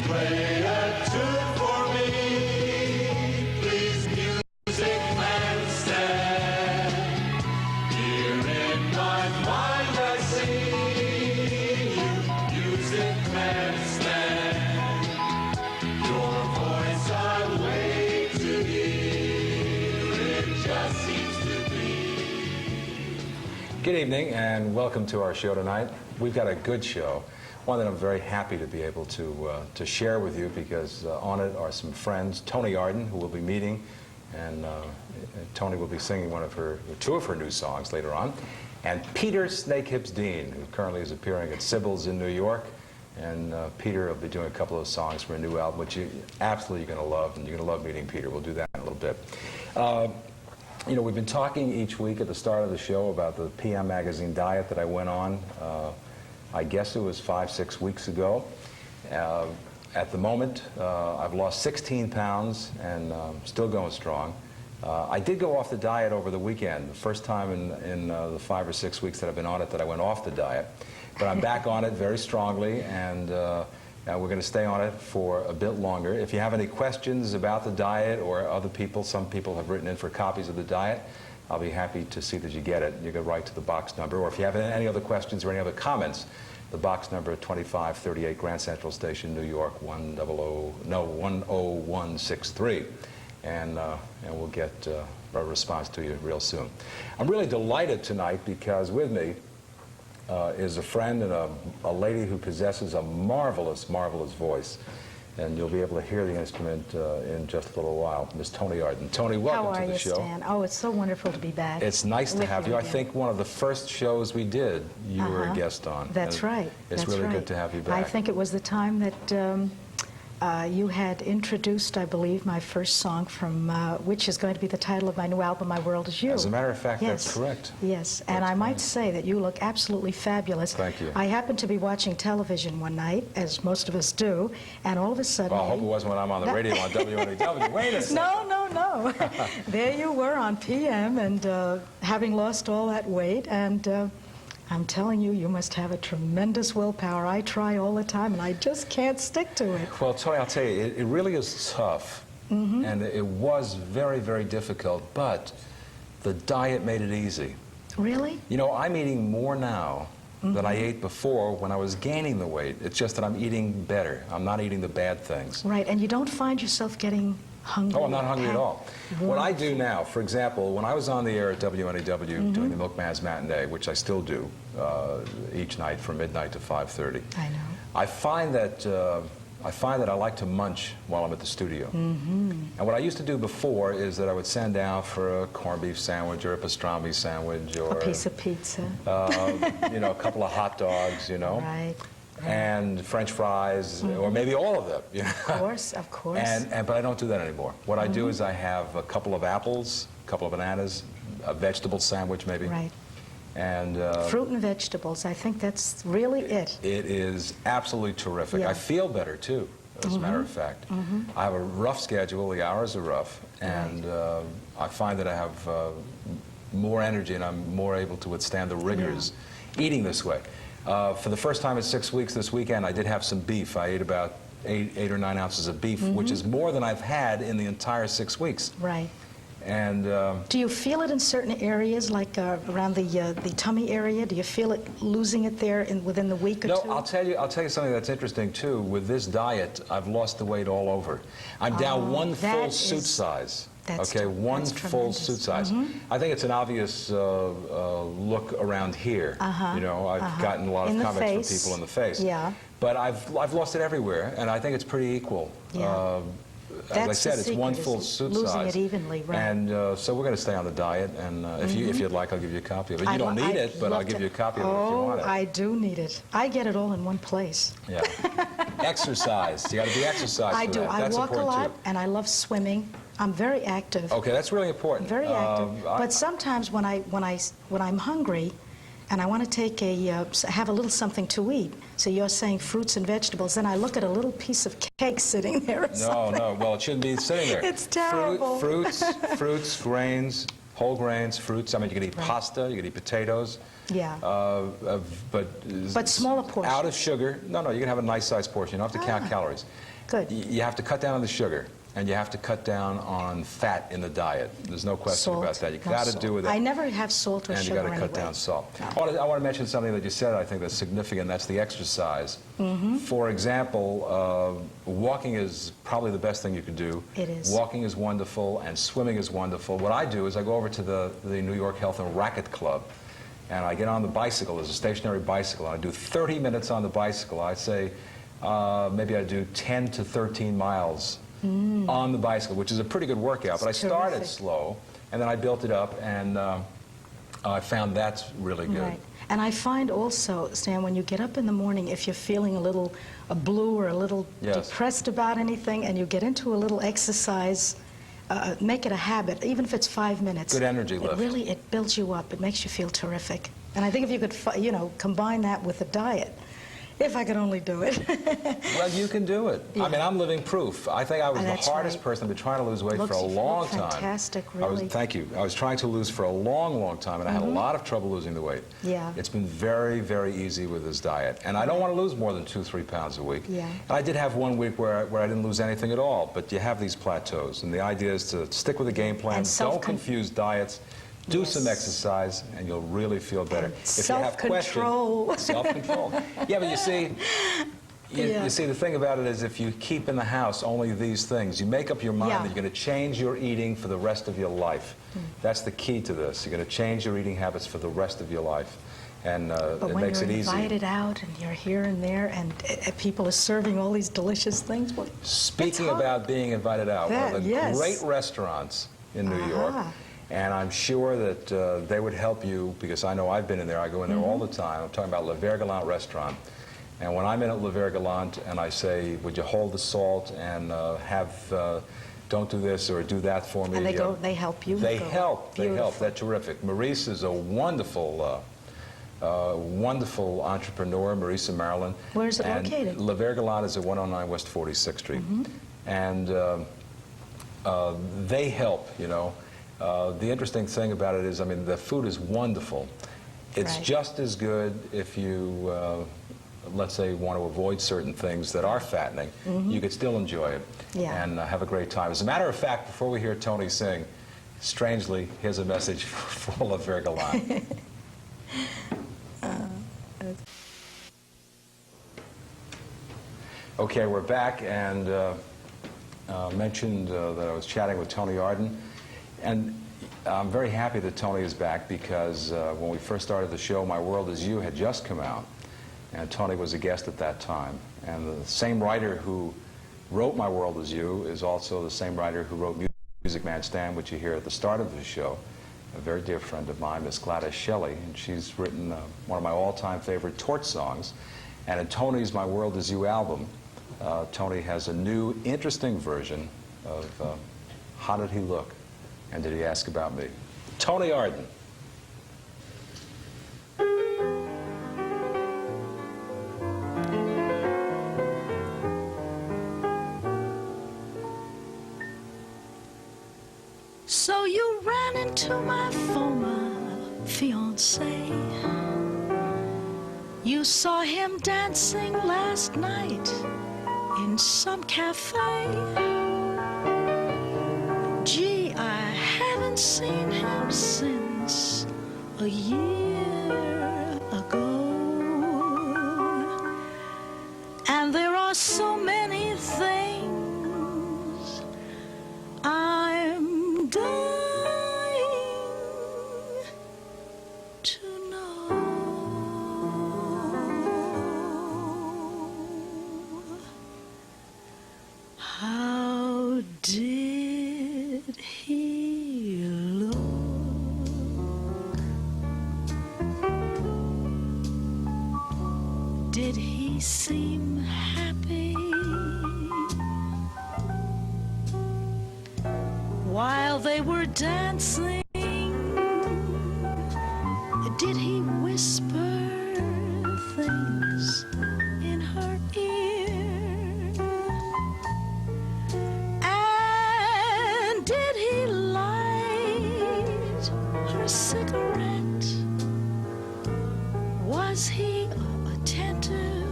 Play a tune for me, please, music man, stand. Here in my mind I see you, music man, stand. Your voice I wait to hear, it just seems to be. Good evening and welcome to our show tonight. We've got a good show, one that I'm very happy to be able to share with you because on it are some friends, Toni Arden, who we'll be meeting, and Toni will be singing two of her new songs later on, and Peter Snakehips Dean, who currently is appearing at Sybil's in New York, and Peter will be doing a couple of songs for a new album, which you absolutely going to love, and you're going to love meeting Peter. We'll do that in a little bit. You know, we've been talking each week at the start of the show about the PM Magazine diet that I went on. I guess it was 5-6 weeks ago. At the moment, I've lost 16 pounds and still going strong. I did go off the diet over the weekend, the first time in the 5 or 6 weeks that I've been on it that I went off the diet. But I'm back on it very strongly, and we're going to stay on it for a bit longer. If you have any questions about the diet or other people, some people have written in for copies of the diet, I'll be happy to see that you get it. You can write to the box number, or if you have any other questions or any other comments, the box number 2538 Grand Central Station, New York, 10163. And we'll get a response to you real soon. I'm really delighted tonight because with me is a friend and a lady who possesses a marvelous, marvelous voice. And you'll be able to hear the instrument in just a little while. Miss Toni Arden. Toni, welcome to the show. How are you, Stan? Oh, it's so wonderful to be back. It's nice to have you. I think one of the first shows we did, you were a guest on. That's right. It's really good to have you back. I think it was the time that you had introduced, I believe, my first song from, which is going to be the title of my new album, My World Is You. As a matter of fact, yes. That's correct. Yes, and I might say that you look absolutely fabulous. Thank you. I happened to be watching television one night, as most of us do, and all of a sudden... Well, I hope it wasn't when I'm on the radio on WNEW. Wait a second. No. There you were on PM, and having lost all that weight, and... I'm telling you, you must have a tremendous willpower. I try all the time, and I just can't stick to it. Well, Toni, I'll tell you, it really is tough, and it was very, very difficult, but the diet made it easy. Really? You know, I'm eating more now than I ate before when I was gaining the weight. It's just that I'm eating better. I'm not eating the bad things. Right, and you don't find yourself getting hungry? Oh, I'm not hungry at all. What I do now, for example, when I was on the air at WNEW doing the Milkman's Matinee, which I still do each night from midnight to 5:30. I know. I find that I like to munch while I'm at the studio. And what I used to do before is that I would send out for a corned beef sandwich or a pastrami sandwich or a piece of pizza. You know, a couple of hot dogs, you know. Right. And French fries, or maybe all of them. You know? Of course. But I don't do that anymore. What I do is I have a couple of apples, a couple of bananas, a vegetable sandwich maybe. Right. And fruit and vegetables, I think that's really it. It is absolutely terrific. Yeah. I feel better too, as a matter of fact. I have a rough schedule, the hours are rough, and I find that I have more energy and I'm more able to withstand the rigors eating this way. For the first time in 6 weeks this weekend, I did have some beef. I ate about eight or 9 ounces of beef, which is more than I've had in the entire 6 weeks. Right. And do you feel it in certain areas, like around the tummy area? Do you feel it losing it there within the week or two? No, I'll tell you something that's interesting too. With this diet, I've lost the weight all over. I'm down one full suit size. Okay, one full suit size. I think it's an obvious look around here. You know, I've gotten a lot of comments from people in the face. Yeah. But I've lost it everywhere, and I think it's pretty equal. Yeah. As I said, it's one full suit size. Losing it evenly, right. And so we're going to stay on the diet, and if you'd like, I'll give you a copy of it. You don't need it, but I'll give you a copy of it if you want it. Oh, I do need it. I get it all in one place. Yeah. Exercise. You got to do exercise I for do. that. I That's walk a important, lot, and I love swimming. I'm very active. Okay, that's really important. Very active. But sometimes when I'm hungry, and I want to take have a little something to eat. So you're saying fruits and vegetables, then I look at a little piece of cake sitting there or something. No, well, it shouldn't be sitting there. It's terrible. Fruits, grains, whole grains, fruits. I mean, you can eat pasta, you can eat potatoes. Yeah. But smaller portions. Out of sugar. No, you can have a nice sized portion. You don't have to count calories. Good. You have to cut down on the sugar, and you have to cut down on fat in the diet. There's no question Salt, about that. You no got to salt. do with it. I never have salt or And you sugar got to cut anyway. down salt. No. I want to mention something that you said I think that's significant. That's the exercise. For example, walking is probably the best thing you could do. It is. Walking is wonderful, and swimming is wonderful. What I do is I go over to the New York Health and Racket Club, and I get on the bicycle. There's a stationary bicycle. And I do 30 minutes on the bicycle. I'd say maybe I do 10 to 13 miles on the bicycle, which is a pretty good workout. But I started terrific. slow, and then I built it up, and I found that's really good. Right. And I find also, Stan, when you get up in the morning, if you're feeling a little blue or a little Yes. depressed about anything, and you get into a little exercise, make it a habit, even if it's 5 minutes. Good energy lift. It builds you up. It makes you feel terrific. And I think if you could, combine that with a diet, if I could only do it. Well, you can do it. Yeah. I mean, I'm living proof. I think I was the That's hardest right. person. I've been trying to lose weight Looks- for a you long look time. fantastic, I was, really. thank you. I was trying to lose for a long, long time, and I had a lot of trouble losing the weight. Yeah. It's been very, very easy with this diet. And I don't want to lose more than 2-3 pounds a week. Yeah. And I did have one week where I didn't lose anything at all, but you have these plateaus. And the idea is to stick with a game plan. And Don't confuse diets. Do Yes. some exercise, and you'll really feel better. And If you have questions, self-control. self-control. Yeah, but you see, Yeah. you see, the thing about it is if you keep in the house only these things, you make up your mind Yeah. that you're going to change your eating for the rest of your life. That's the key to this. You're going to change your eating habits for the rest of your life. And But it when makes you're it easy. invited out and you're here and there and people are serving all these delicious things, well, Speaking it's hard. about being invited out, one of That- the yes. great restaurants in New York, and I'm sure that they would help you because I know I've been in there. I go in there all the time. I'm talking about Le Ver Galant restaurant. And when I'm in at Le Ver Galant and I say, would you hold the salt and don't do this or do that for me. And they help you. They go. help. They help. Beautiful. They're terrific. Maurice is a wonderful wonderful entrepreneur, Marisa Maryland. Where is it and located? Le Ver Galant is at 109 West 46th Street. And they help, you know. The interesting thing about it is, I mean, the food is wonderful. It's Right. just as good if you, let's say, want to avoid certain things that are fattening. You could still enjoy it Yeah. and have a great time. As a matter of fact, before we hear Toni sing, strangely, here's a message for Le Ver Galant. Okay, we're back, and mentioned that I was chatting with Toni Arden, and I'm very happy that Toni is back because when we first started the show, My World Is You had just come out, and Toni was a guest at that time. And the same writer who wrote My World Is You is also the same writer who wrote Music Man Stand, which you hear at the start of the show. A very dear friend of mine, Miss Gladys Shelley, and she's written one of my all-time favorite torch songs. And in Toni's My World Is You album, Toni has a new, interesting version of How Did He Look? And Did He Ask About Me? Toni Arden. So you ran into my former fiancé. You saw him dancing last night in some cafe. Gee, I haven't seen him since a year ago. And there are so many things I'm dying to know. How did he look? Did he seem happy while they were dancing? Did he whisper things in her ear? And did he light her cigarette? Was he attentive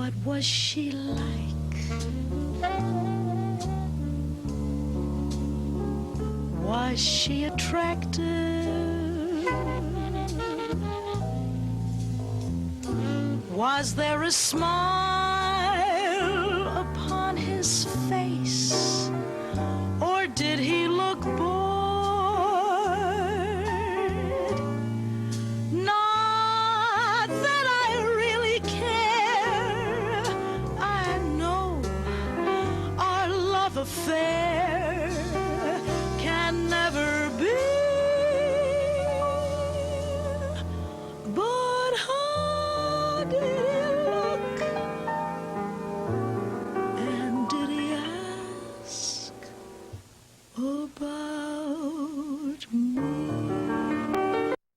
What was she like? Was she attractive? Was there a smile